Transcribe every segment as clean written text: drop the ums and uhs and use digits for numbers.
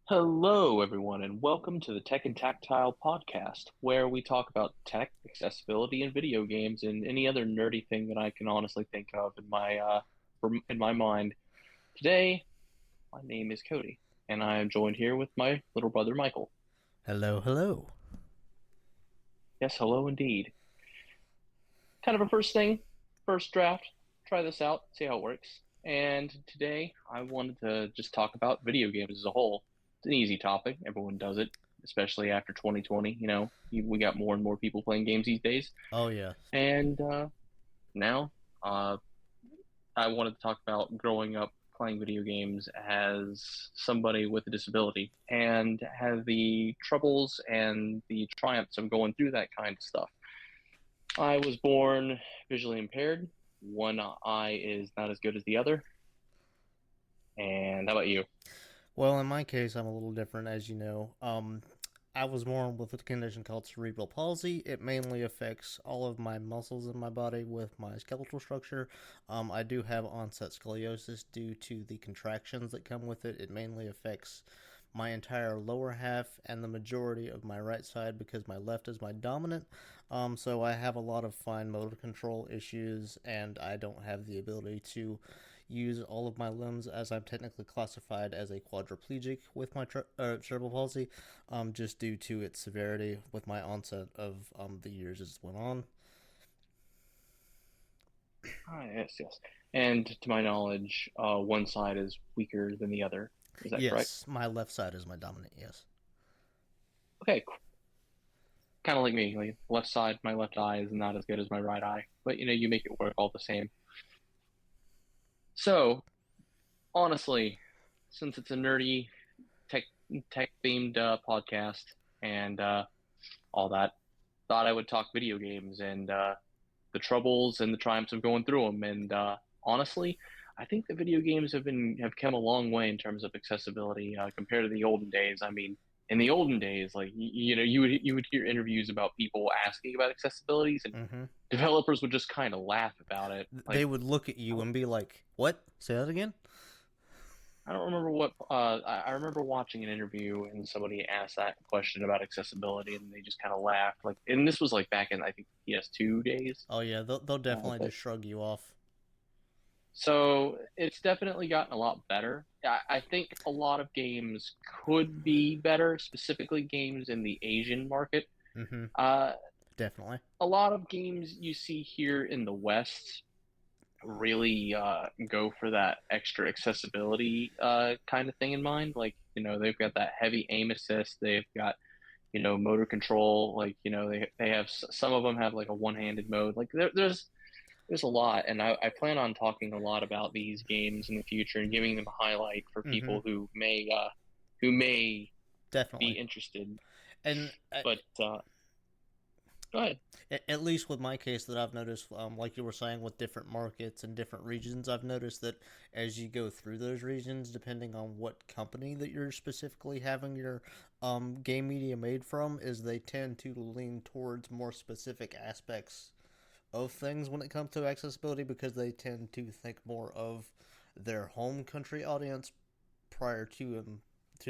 Hello, everyone, and welcome to the Tech and Tactile podcast, where we talk about tech, accessibility, and video games, and any other nerdy thing that I can honestly think of in my mind. Today, my name is Cody, and I am joined here with my little brother Michael. Hello, hello. Yes, hello indeed. Kind of a first draft. Try this out, see how it works. And today, I wanted to just talk about video games as a whole. It's an easy topic. Everyone does it, especially after 2020. We got more and more people playing games these days. Oh yeah. And now, uh, I wanted to talk about growing up playing video games as somebody with a disability and have the troubles and the triumphs of going through that kind of stuff. I was born visually impaired. One eye is not as good as the other. And how about you? Well, in my case, I'm a little different, as you know. I was born with a condition called cerebral palsy. It mainly affects all of my muscles in my body with my skeletal structure. I do have onset scoliosis due to the contractions that come with it. It mainly affects my entire lower half and the majority of my right side because my left is my dominant. So I have a lot of fine motor control issues, and I don't have the ability to use all of my limbs as I'm technically classified as a quadriplegic with my cerebral palsy, just due to its severity with my onset of the years as it went on. Ah, yes, yes. And to my knowledge, one side is weaker than the other. Is that correct? Yes, my left side is my dominant, yes. Okay, kind of like me. Like left side, my left eye is not as good as my right eye, but you make it work all the same. So, honestly, since it's a nerdy tech tech themed podcast and all that, thought I would talk video games and the troubles and the triumphs of going through them. And honestly, I think the video games have come a long way in terms of accessibility compared to the olden days. I mean, in the olden days, like you would hear interviews about people asking about accessibilities, and Mm-hmm. developers would just kind of laugh about it. They would look at you and be like, "What? Say that again?" I don't remember what I remember watching an interview and somebody asked that question about accessibility, and they just kind of laughed. Like, and this was like back in I think PS2 days. Oh yeah, they'll definitely But just shrug you off. so it's definitely gotten a lot better. I think a lot of games could be better, specifically games in the Asian market. Mm-hmm. Uh, Definitely. a lot of games you see here in the West really go for that extra accessibility kind of thing in mind. Like, they've got that heavy aim assist. They've got, motor control. Like, they have some of them have like a one-handed mode. Like there's a lot, and I plan on talking a lot about these games in the future and giving them a highlight for Mm-hmm. people who may be Definitely. interested. And But go ahead. at least with my case that I've noticed, like you were saying, with different markets and different regions, I've noticed that as you go through those regions, depending on what company that you're specifically having your game media made from, is they tend to lean towards more specific aspects of things when it comes to accessibility because they tend to think more of their home country audience prior to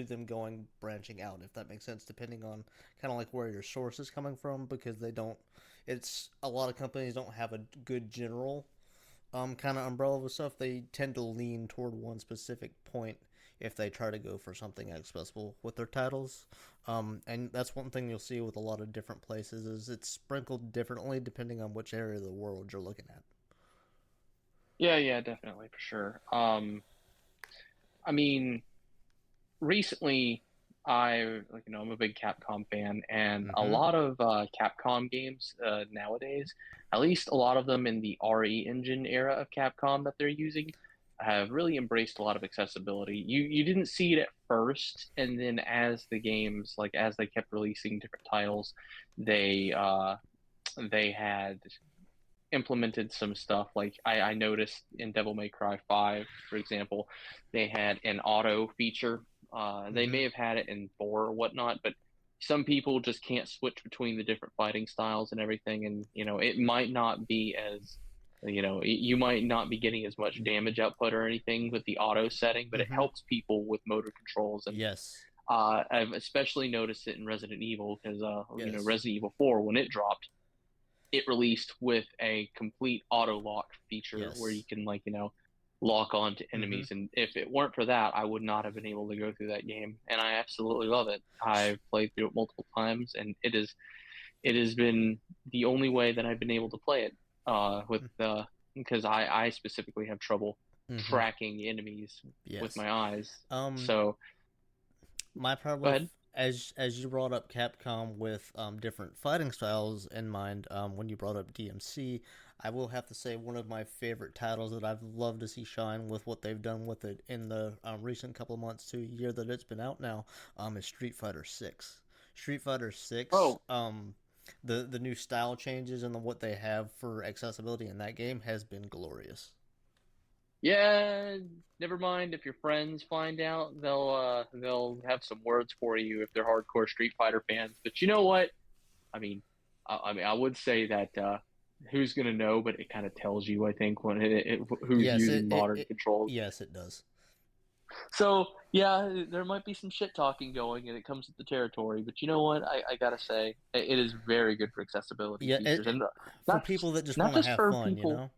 them going branching out, if that makes sense, depending on kind of like where your source is coming from, because they don't it's a lot of companies don't have a good general kind of umbrella of stuff. They tend to lean toward one specific point if they try to go for something accessible with their titles. And that's one thing you'll see with a lot of different places is it's sprinkled differently depending on which area of the world you're looking at. Yeah, yeah, definitely for sure. I mean, recently I'm a big Capcom fan, and a Mm-hmm. lot of Capcom games nowadays, at least a lot of them in the RE engine era of Capcom that they're using, have really embraced a lot of accessibility. You didn't see it at first, and then as they kept releasing different titles, they had implemented some stuff. Like I noticed in Devil May Cry 5, for example, they had an auto feature. They Mm-hmm. may have had it in 4 or whatnot, but some people just can't switch between the different fighting styles and everything. And, it might not be as, you might not be getting as much damage output or anything with the auto setting, but it Mm-hmm. helps people with motor controls. And Yes. I've especially noticed it in Resident Evil because Yes. Resident Evil 4 when it dropped, it released with a complete auto lock feature where you Yes. can lock on to Mm-hmm. enemies. And if it weren't for that, I would not have been able to go through that game. And I absolutely love it. I've played through it multiple times, and it has been the only way that I've been able to play it. With because I specifically have trouble Mm-hmm. tracking enemies with Yes. my eyes. Um, So my go problem, ahead. as you brought up Capcom with different fighting styles in mind, when you brought up DMC, I will have to say one of my favorite titles that I've loved to see shine with what they've done with it in the recent couple of months to a year that it's been out now, is Street Fighter Six. Street Fighter Six, Oh, the new style changes and what they have for accessibility in that game has been glorious. yeah, never mind if your friends find out, they'll have some words for you if they're hardcore Street Fighter fans. But you know what? I mean, I would say that who's gonna know, but it kind of tells you, I think, when who's Yes, using modern it controls. yes it does. So yeah, there might be some shit talking going, and it comes with the territory. But you know what? I gotta say, it is very good for accessibility Yeah, features, and for not people that just not want to just have for fun, you people. know.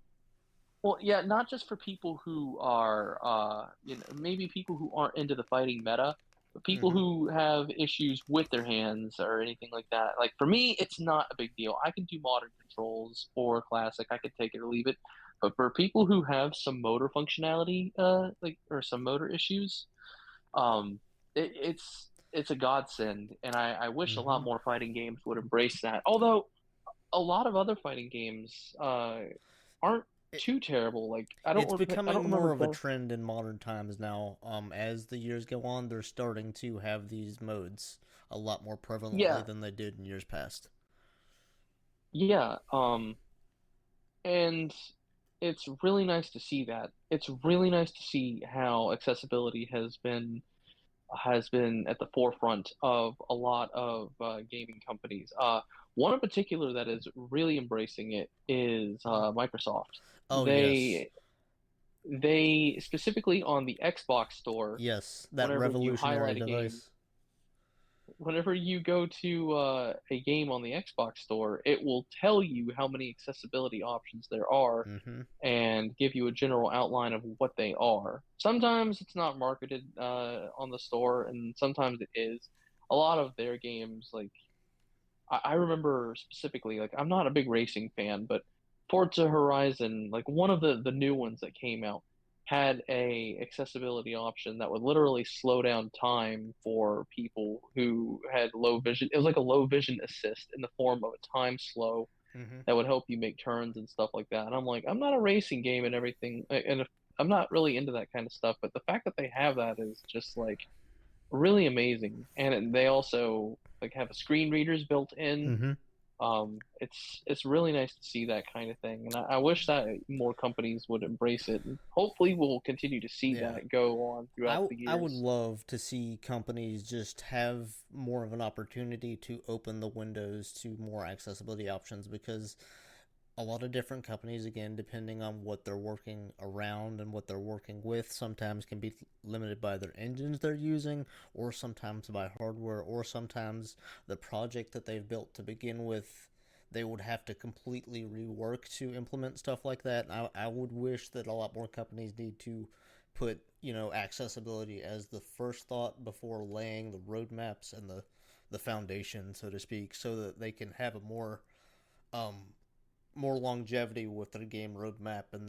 Well, yeah, not just for people who are, maybe people who aren't into the fighting meta, but people Mm-hmm. who have issues with their hands or anything like that. Like for me, it's not a big deal. I can do modern controls or classic. I can take it or leave it. But for people who have some motor functionality, or some motor issues, um, it's a godsend, and I wish a Mm-hmm. lot more fighting games would embrace that. Although a lot of other fighting games aren't It, too terrible. Like it's I don't becoming remember more of a better. trend in modern times now. As the years go on, they're starting to have these modes a lot more prevalently Yeah, than they did in years past. yeah. And it's really nice to see that. It's really nice to see how accessibility has been at the forefront of a lot of gaming companies. One in particular that is really embracing it is Microsoft. Oh yes, They they specifically on the Xbox store, yes, that whenever you revolutionary highlight a game, device. whenever you go to a game on the Xbox store, it will tell you how many accessibility options there are Mm-hmm. and give you a general outline of what they are. Sometimes it's not marketed on the store, and sometimes it is. A lot of their games, like I remember specifically, like I'm not a big racing fan, but Forza Horizon, like one of the new ones that came out, had a accessibility option that would literally slow down time for people who had low vision. It was like a low vision assist in the form of a time slow Mm-hmm. that would help you make turns and stuff like that. And I'm like, I'm not a racing game and everything, and if, I'm not really into that kind of stuff, but the fact that they have that is just like really amazing. And they also like have a screen readers built in. Mm-hmm. It's really nice to see that kind of thing, and I wish that more companies would embrace it. And hopefully, we'll continue to see Yeah. that go on throughout the I would years. love to see companies just have more of an opportunity to open the windows to more accessibility options because a lot of different companies, again, depending on what they're working around and what they're working with, sometimes can be limited by their engines they're using, or sometimes by hardware, or sometimes the project that they've built to begin with. They would have to completely rework to implement stuff like that. I would wish that a lot more companies need to put accessibility as the first thought before laying the roadmaps and the foundation, so to speak, so that they can have a um, more longevity with their game roadmap and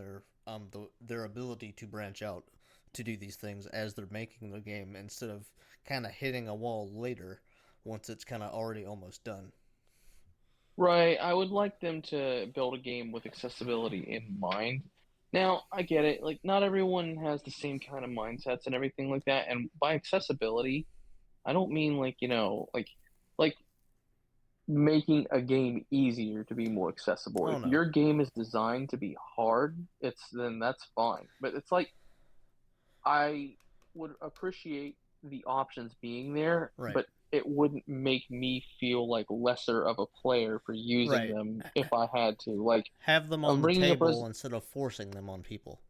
their ability to branch out to do these things as they're making the game instead of kind of hitting a wall later once it's kind of already almost done. Right, I would like them to build a game with accessibility in mind. Now, I get it, like not everyone has the same kind of mindsets and everything like that. And by accessibility, I don't mean like making a game easier to be more accessible. Oh If no, your game is designed to be hard, it's then that's fine. But it's like I would appreciate the options being there, right, but it wouldn't make me feel like lesser of a player for using right. them if I had to. Like Have them I'm on the bringing up table Res instead of forcing them on people.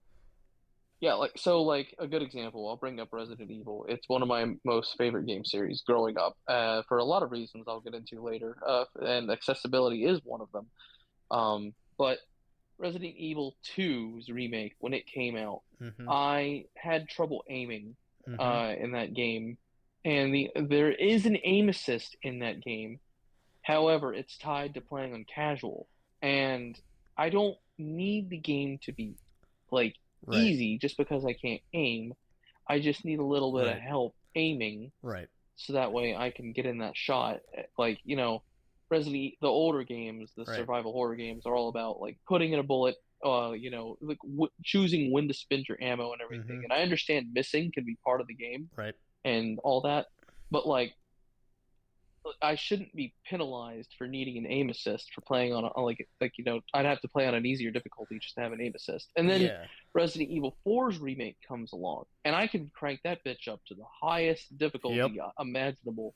Yeah, like a good example, I'll bring up Resident Evil. It's one of my most favorite game series growing up, for a lot of reasons I'll get into later. And accessibility is one of them. But Resident Evil 2's remake, when it came out, Mm-hmm. I had trouble aiming Mm-hmm. in that game. And there is an aim assist in that game. However, it's tied to playing on casual. And I don't need the game to be like Right. easy just because I can't aim. I just need a little bit of Right. help aiming Right. so that way I can get in that shot. Like, the older games, the Right. survival horror games are all about like putting in a bullet, like choosing when to spend your ammo and everything. Mm-hmm. And I understand missing can be part of the game Right. and all that, but like I shouldn't be penalized for needing an aim assist for playing on I'd have to play on an easier difficulty just to have an aim assist. And then Yeah. Resident Evil 4's remake comes along, and I can crank that bitch up to the highest Yep. difficulty imaginable,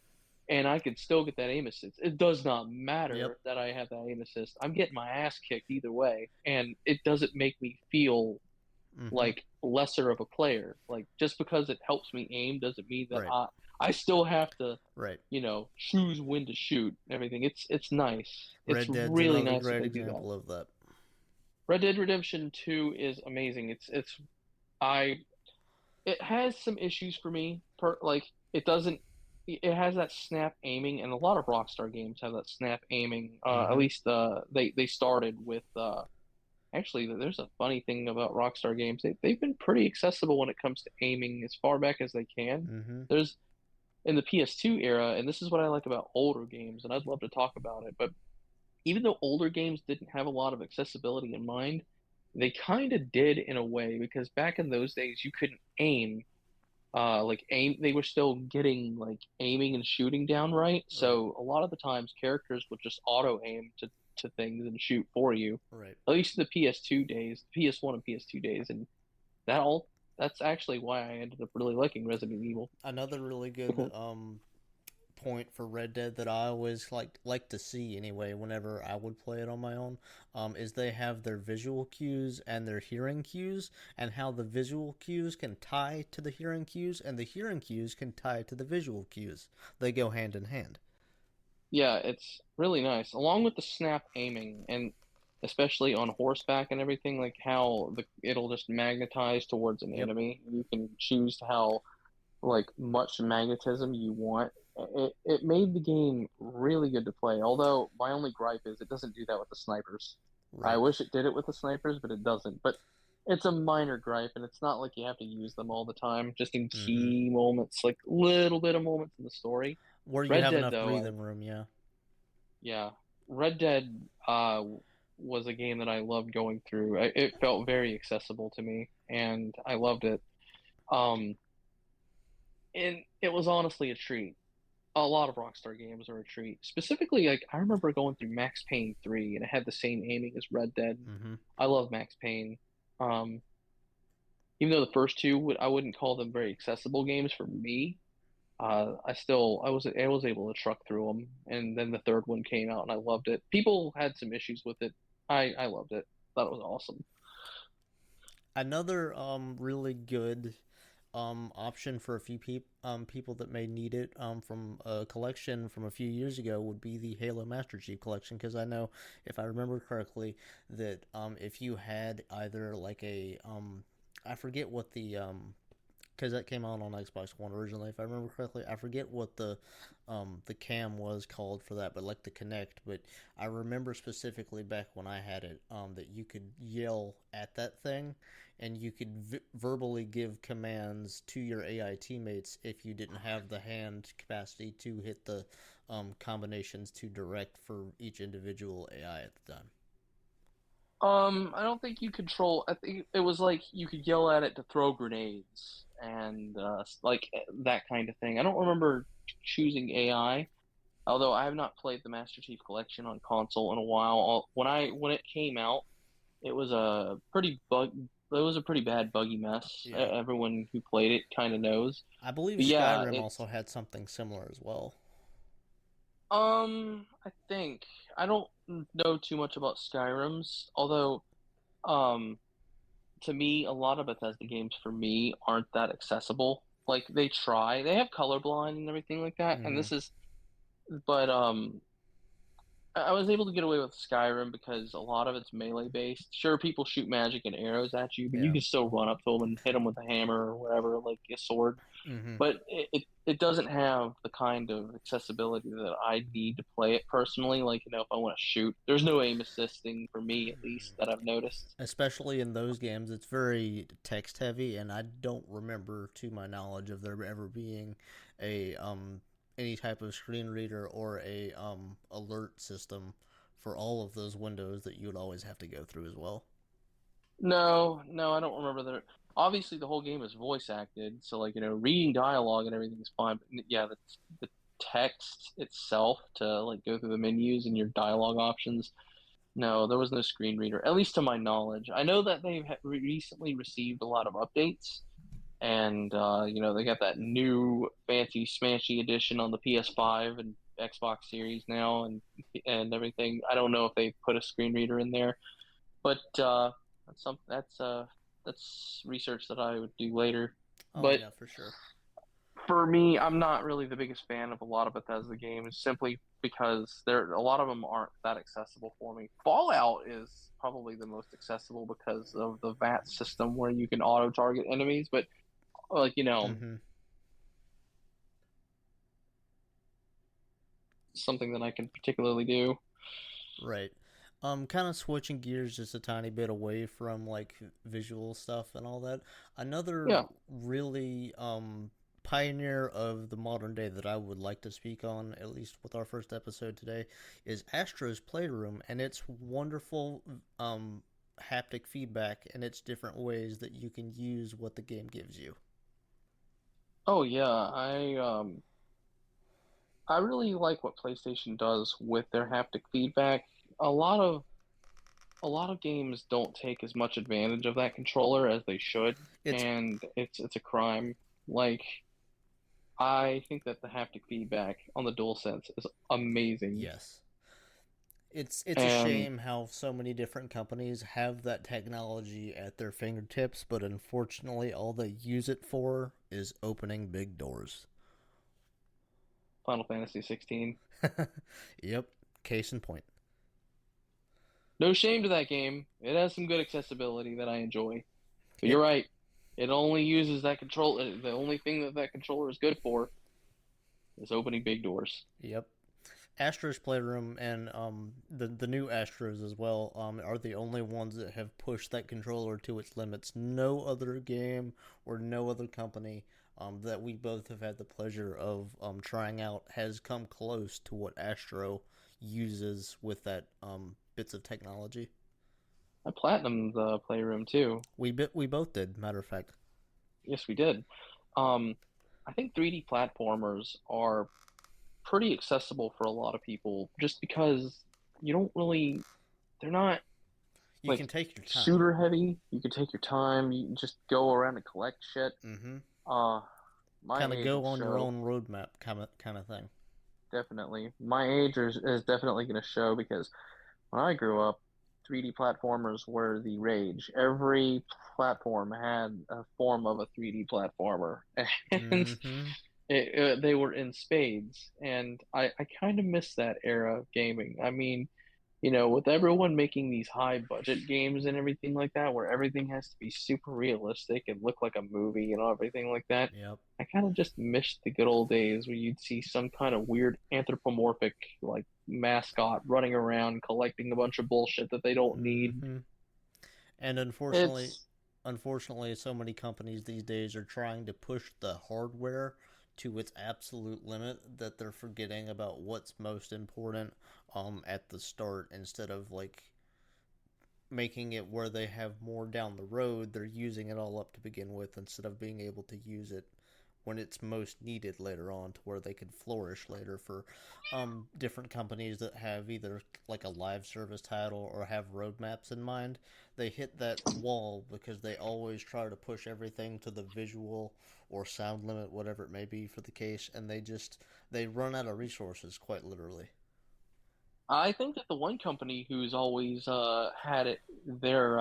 and I could still get that aim assist. It does not Yep. matter that I have that aim assist. I'm getting my ass kicked either way, and it doesn't make me feel Mm-hmm. like lesser of a player. Like just because it helps me aim doesn't mean that Right. I still have to, Right. choose when to shoot and everything. It's nice. It's Red Dead's really another nice that great they do that. example of that. Red Dead Redemption 2 is amazing. I it has some issues for me. It doesn't it has that snap aiming, and a lot of Rockstar games have that snap aiming. At Mm-hmm. least they started with actually, there's a funny thing about Rockstar games. They've been pretty accessible when it comes to aiming as far back as they can. Mm-hmm. There's in the PS2 era, and this is what I like about older games, and I'd love to talk about it, but even though older games didn't have a lot of accessibility in mind, they kind of did in a way because back in those days you couldn't aim. They were still getting like aiming and shooting down right. Right. So a lot of the times characters would just auto aim to things and shoot for you. Right. At least in the PS2 days, PS1 and PS2 days, and that all that's actually why I ended up really liking Resident Evil. Another really good point for Red Dead that I always like to see anyway whenever I would play it on my own is they have their visual cues and their hearing cues, and how the visual cues can tie to the hearing cues and the hearing cues can tie to the visual cues. They go hand in hand. Yeah, it's really nice. Along with the snap aiming and especially on horseback and everything, like how it'll just magnetize towards an Yep. enemy. You can choose how like much magnetism you want. It made the game really good to play. Although my only gripe is it doesn't do that with the snipers. I Right. wish it did it with the snipers, but it doesn't. But it's a minor gripe, and it's not like you have to use them all the time, just in Mm-hmm. key moments, like little bit of moments in the story. Where you Red have Dead, enough though, breathing room, yeah. yeah, Red Dead was a game that I loved going through. It felt very accessible to me, and I loved it. Um, and it was honestly a treat. A lot of Rockstar games are a treat. Specifically, like I remember going through Max Payne 3, and it had the same aiming as Red Dead. Mm-hmm. I love Max Payne. Um, Even though the first two I wouldn't call them very accessible games for me. I was able to truck through them, and then the third one came out, and I loved it. People had some issues with it. I loved it. Thought it was awesome. Another really good option for a few people that may need it from a collection from a few years ago would be the Halo Master Chief Collection, because I know, if I remember correctly, that if you had either like a I forget what the because that came out on Xbox One originally, if I remember correctly. I forget what the cam was called for that, but like the Connect. But I remember specifically back when I had it, that you could yell at that thing, and you could verbally give commands to your AI teammates if you didn't have the hand capacity to hit the combinations to direct for each individual AI at the time. I don't think you control. I think it was like you could yell at it to throw grenades and that kind of thing. I don't remember choosing AI, although I have not played the Master Chief Collection on console in a while. When it came out, it was a pretty bug. It was a pretty bad buggy mess. Yeah, Everyone who played it kind of knows. I believe But yeah, Skyrim it's also had something similar as well. I think I don't know too much about Skyrim's, although um to me, a lot of Bethesda games for me aren't that accessible. Like they try, they have colorblind and everything like that, and Mm-hmm. this is, but I was able to get away with Skyrim because a lot of it's melee based. Sure, people shoot magic and arrows at you, but you Yeah. can still run up to them and hit them with a hammer or whatever, like a sword. Mm-hmm. But it doesn't have the kind of accessibility that I need to play it personally. Like, if I want to shoot, there's no aim assisting for me, at least, that I've noticed. Especially in those games, it's very text heavy, and I don't remember, to my knowledge, of there ever being a any type of screen reader or a alert system for all of those windows that you would always have to go through as well. No, no, I don't remember that. Obviously, the whole game is voice acted, so like, reading dialogue and everything is fine. But yeah, the text itself to like go through the menus and your dialogue options. No, there was no screen reader, at least to my knowledge. I know that they've recently received a lot of updates, and they got that new fancy smashy edition on the PS5 and Xbox Series now, and everything. I don't know if they put a screen reader in there, but that's research that I would do later. Oh But yeah, for sure. for me, I'm not really the biggest fan of a lot of Bethesda games simply because a lot of them aren't that accessible for me. Fallout is probably the most accessible because of the VAT system where you can auto target enemies, but like Mm-hmm. something that I can particularly do. Right. Kind of switching gears just a tiny bit away from like visual stuff and all that. Another Yeah. really pioneer of the modern day that I would like to speak on, at least with our first episode today, is Astro's Playroom and its wonderful haptic feedback and its different ways that you can use what the game gives you. Oh yeah, I really like what PlayStation does with their haptic feedback. A lot of a lot of games don't take as much advantage of that controller as they should, It's and it's a crime. Like I think that the haptic feedback on the DualSense is amazing. yes. It's a And shame how so many different companies have that technology at their fingertips, but unfortunately, all they use it for is opening big doors. Final Fantasy 16. Yep, case in point. No shame to that game. It has some good accessibility that I enjoy. But you're Yep, right. It only uses that control. The only thing that that controller is good for is opening big doors. yep. Astro's Playroom and the new Astros as well are the only ones that have pushed that controller to its limits. No other game or no other company that we both have had the pleasure of trying out has come close to what Astro uses with that bits of technology. I platinumed the Playroom too. We both did. Matter of fact. Yes, we did. Um, I think 3D platformers are pretty accessible for a lot of people just because you don't really, they're not You like can take your time. shooter heavy. You can take your time. You can just go around and collect shit. Mm-hmm. Uh, my Kind of age go will on your show own roadmap, kind of thing. definitely. My age is definitely going to show because when I grew up, 3D platformers were the rage. Every platform had a form of a 3D platformer, and Mm-hmm. they were in spades. And I kind of miss that era of gaming. I mean, with everyone making these high budget games and everything like that, where everything has to be super realistic and look like a movie and everything like that, Yep. I kind of just miss the good old days where you'd see some kind of weird anthropomorphic like mascot running around collecting a bunch of bullshit that they don't need. Mm-hmm. And It's unfortunately, so many companies these days are trying to push the hardware to its absolute limit that they're forgetting about what's most important at the start instead of like making it where they have more down the road. They're using it all up to begin with instead of being able to use it when it's most needed later on to where they could flourish later for different companies that have either like a live service title or have roadmaps in mind. They hit that wall because they always try to push everything to the visual or sound limit, whatever it may be for the case, and they run out of resources quite literally. I think that the one company who's always had it their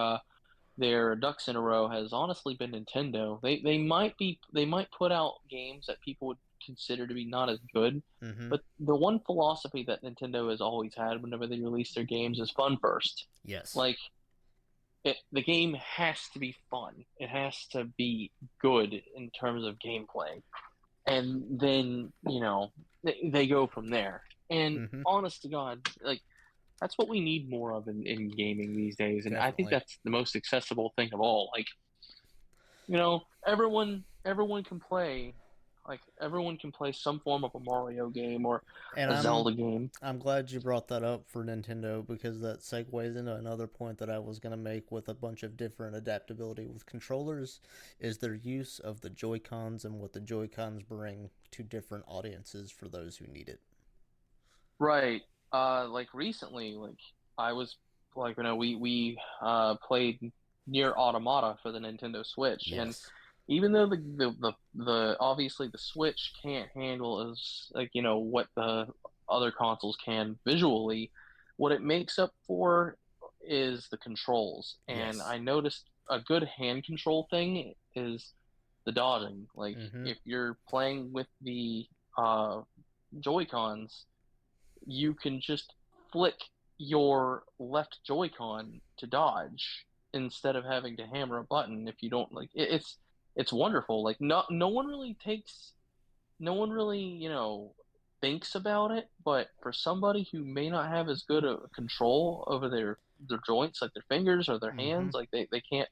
their ducks in a row has honestly been Nintendo. They might put out games that people would consider to be not as good, Mm-hmm. but the one philosophy that Nintendo has always had whenever they release their games is fun first. Yes. Like the game has to be fun. It has to be good in terms of gameplay. And then, they go from there. And Mm-hmm. honest to God, like that's what we need more of in gaming these days. And I think Definitely. that's the most accessible thing of all. Like, everyone can play, like everyone can play some form of a Mario game or And a Zelda game. I'm glad you brought that up for Nintendo because that segues into another point that I was going to make with a bunch of different adaptability with controllers is their use of the Joy-Cons and what the Joy-Cons bring to different audiences for those who need it. Right. Like recently, like I was like, we played near Automata for the Nintendo Switch, and Yes. even though the obviously the Switch can't handle as like what the other consoles can visually, what it makes up for is the controls. And Yes. I noticed a good hand control thing is the dodging. Like Mm-hmm. if you're playing with the uh Joy-Cons, you can just flick your left Joy-Con to dodge instead of having to hammer a button if you don't like it's wonderful. Like no one really, thinks about it, but for somebody who may not have as good a control over their joints, like their fingers or their Mm-hmm. hands, like they can't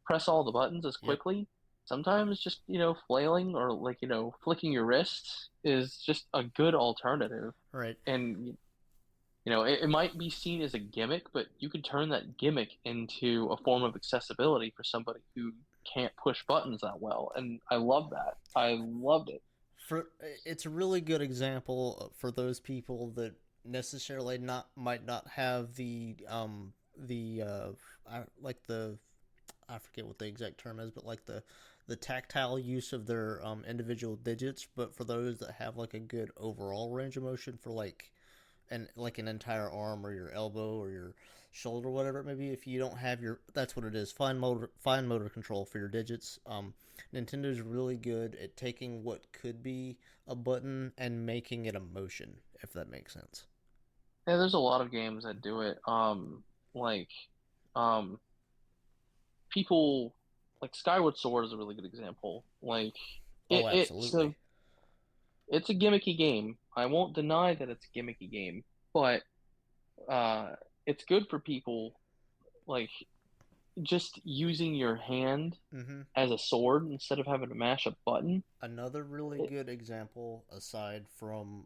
press all the buttons as Yep. quickly. Sometimes just, flailing or like, flicking your wrists is just a good alternative. Right. And it might be seen as a gimmick, but you could turn that gimmick into a form of accessibility for somebody who can't push buttons that well. And I love that. I loved it. For it's a really good example for those people that necessarily not might not have like the I forget what the exact term is, but like the tactile use of their individual digits. But for those that have like a good overall range of motion for like an entire arm or your elbow or your shoulder, whatever it may be, if you don't have your that's what it is, fine motor control for your digits. Nintendo's really good at taking what could be a button and making it a motion, if that makes sense. Yeah, there's a lot of games that do it. Like, um, people like Skyward Sword is a really good example. Like, Oh, it, it's absolutely. a it's a gimmicky game. I won't deny that it's a gimmicky game, but uh, it's good for people like just using your hand Mm-hmm. as a sword instead of having to mash a button. Another really It, good example, aside from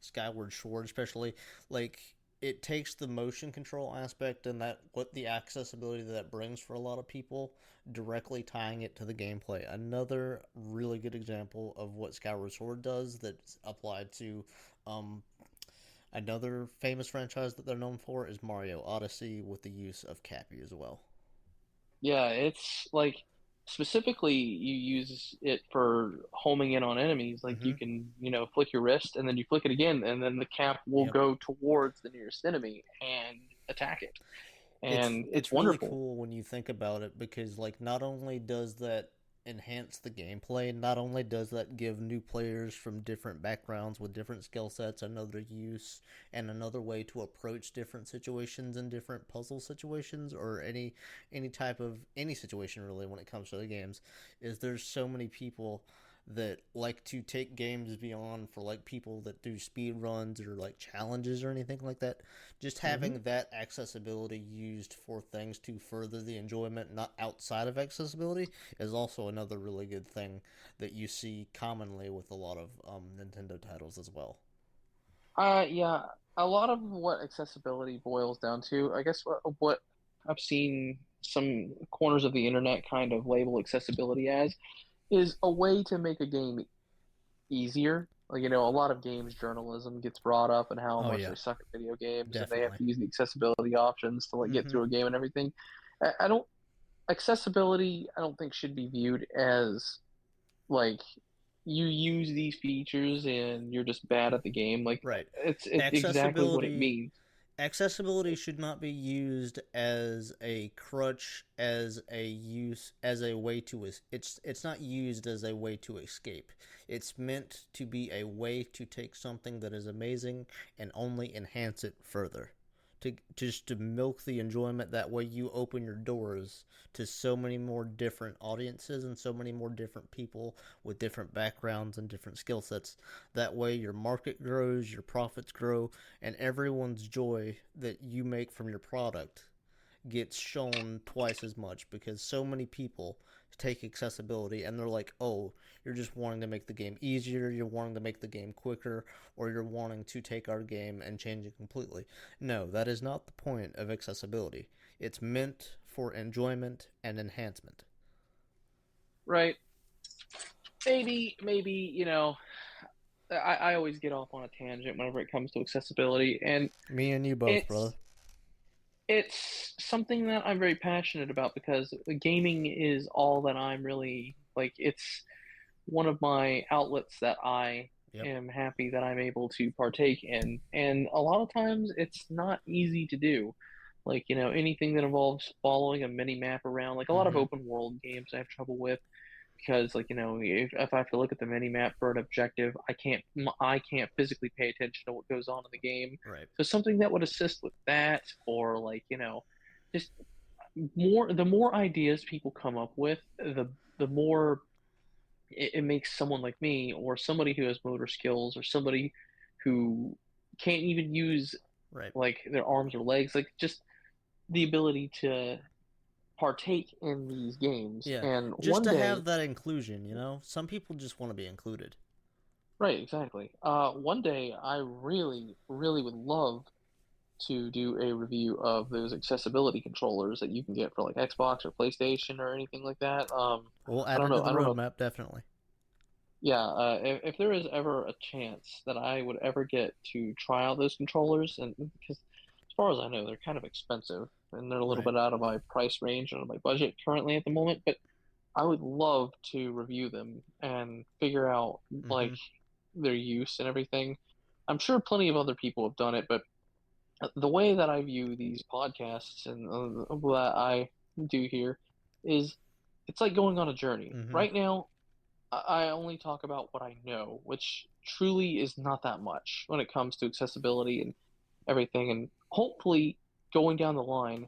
Skyward Sword, especially, like it takes the motion control aspect and that what the accessibility that brings for a lot of people, directly tying it to the gameplay. Another really good example of what Skyward Sword does that's applied to um, another famous franchise that they're known for is Mario Odyssey with the use of Cappy as well. yeah, it's like specifically you use it for homing in on enemies. Like Mm-hmm. you can, flick your wrist and then you flick it again, and then the cap will Yep. go towards the nearest enemy and attack it. And it's It's really wonderful. cool when you think about it because like not only does that enhance the gameplay, not only does that give new players from different backgrounds with different skill sets another use and another way to approach different situations and different puzzle situations or any type of any situation really when it comes to the games is there's so many people that like to take games beyond for like people that do speed runs or like challenges or anything like that. Just Hmm. having that accessibility used for things to further the enjoyment, not outside of accessibility, is also another really good thing that you see commonly with a lot of Nintendo titles as well. Yeah, a lot of what accessibility boils down to, I guess what I've seen some corners of the internet kind of label accessibility as is a way to make a game easier. Like, a lot of games journalism gets brought up and how Oh much yeah, they suck at video games and they have definitely. to use the accessibility options to like get Mm-hmm. through a game and everything. I don't accessibility I don't think should be viewed as like you use these features and you're just bad at the game. Like Right. it's exactly what it Accessibility means. Accessibility should not be used as a crutch, as a way to it's not used as a way to escape. It's meant to be a way to take something that is amazing and only enhance it further. To just to milk the enjoyment, that way you open your doors to so many more different audiences and so many more different people with different backgrounds and different skill sets. That way your market grows, your profits grow, and everyone's joy that you make from your product gets shown twice as much, because so many people take accessibility and they're like, oh, you're just wanting to make the game easier, you're wanting to make the game quicker, or you're wanting to take our game and change it completely. No, that is not the point of accessibility. It's meant for enjoyment and enhancement. Right. Maybe, I always get off on a tangent whenever it comes to accessibility, and Me and you both, brother. it's it's something that I'm very passionate about because gaming is all that I'm really like. It's one of my outlets that I Yep. am happy that I'm able to partake in, and a lot of times it's not easy to do. Like, anything that involves following a mini map around, like a lot of Mm-hmm. open world games I have trouble with because like if I have to look at the mini map for an objective, I can't physically pay attention to what goes on in the game. Right. So something that would assist with that, or like just the more ideas people come up with, the more it makes someone like me or somebody who has motor skills or somebody who can't even use Right. like their arms or legs, like just the ability to partake in these games. Yeah. And Just one to have day, that inclusion, you know? Some people just want to be included. right, exactly. One day I really, really would love to do a review of those accessibility controllers that you can get for like Xbox or PlayStation or anything like that. We'll I add don't it to know. the I don't know. roadmap, definitely. Yeah, if there is ever a chance that I would ever get to try out those controllers, and because as far as I know, they're kind of expensive and they're a little Right. bit out of my price range and my budget currently at the moment, but I would love to review them and figure out Mm-hmm. like their use and everything. I'm sure plenty of other people have done it, but the way that I view these podcasts and that I do here is it's like going on a journey. Mm-hmm. Right now, I only talk about what I know, which truly is not that much when it comes to accessibility and everything. And hopefully, going down the line,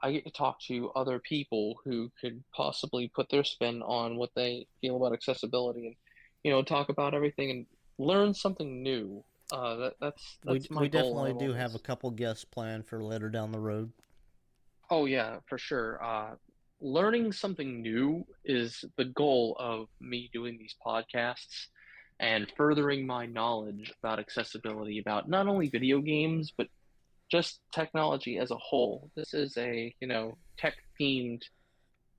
I get to talk to other people who could possibly put their spin on what they feel about accessibility and, talk about everything and learn something new. That's my We goal out definitely of all do have a this. couple guests planned for later down the road. Oh yeah, for sure. Learning something new is the goal of me doing these podcasts and furthering my knowledge about accessibility, about not only video games, but just technology as a whole. This is a, tech themed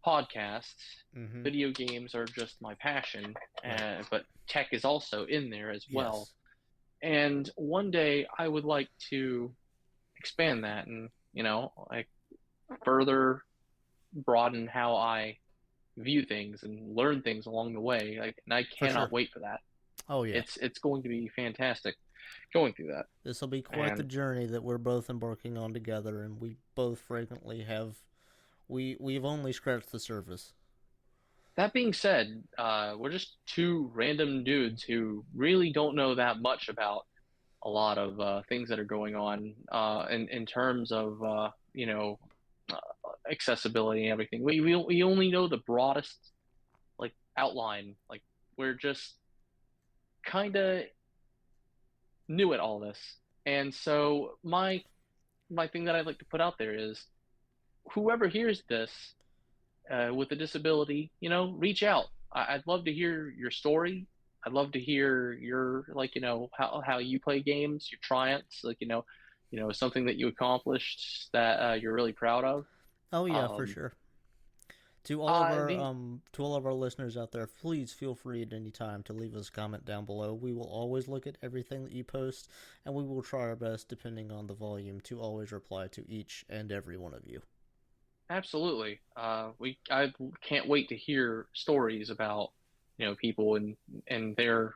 podcast. Mm-hmm. Video games are just my passion, Right. but tech is also in there as well. Yes. And one day I would like to expand that and, like further broaden how I view things and learn things along the way. Like, and I For cannot sure. wait for that. Oh yeah. It's going to be fantastic going through that. This will be quite the And journey that we're both embarking on together, and we both frequently have we've only scratched the surface. that being said, we're just two random dudes who really don't know that much about a lot of things that are going on in terms of uh, accessibility and everything. We only know the broadest like outline. Like we're just kind of new at all this. And so my thing that I'd like to put out there is whoever hears this with a disability, reach out. I'd love to hear your story. I'd love to hear your like how you play games, your triumphs, like something that you accomplished that you're really proud of. Oh yeah, for Um, sure. the To all of our listeners out there, please feel free at any time to leave us a comment down below. We will always look at everything that you post, and we will try our best, depending on the volume, to always reply to each and every one of you. Absolutely. I can't wait to hear stories about people and their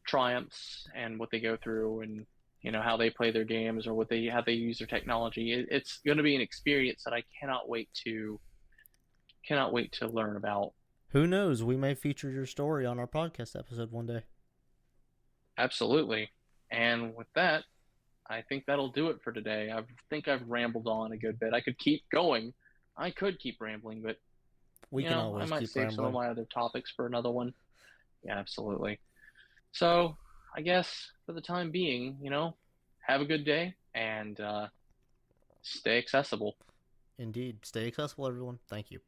triumphs and what they go through and how they play their games or how they use their technology. It's going to be an experience that I cannot wait to learn about. Who knows? We may feature your story on our podcast episode one day. Absolutely. And with that, I think that'll do it for today. I think I've rambled on a good bit. I could keep going. I could keep rambling, but We can I always might keep save some of rambling. my other topics for another one. Yeah, absolutely. So, I guess for the time being, have a good day and stay accessible. Indeed. Stay accessible, everyone. Thank you.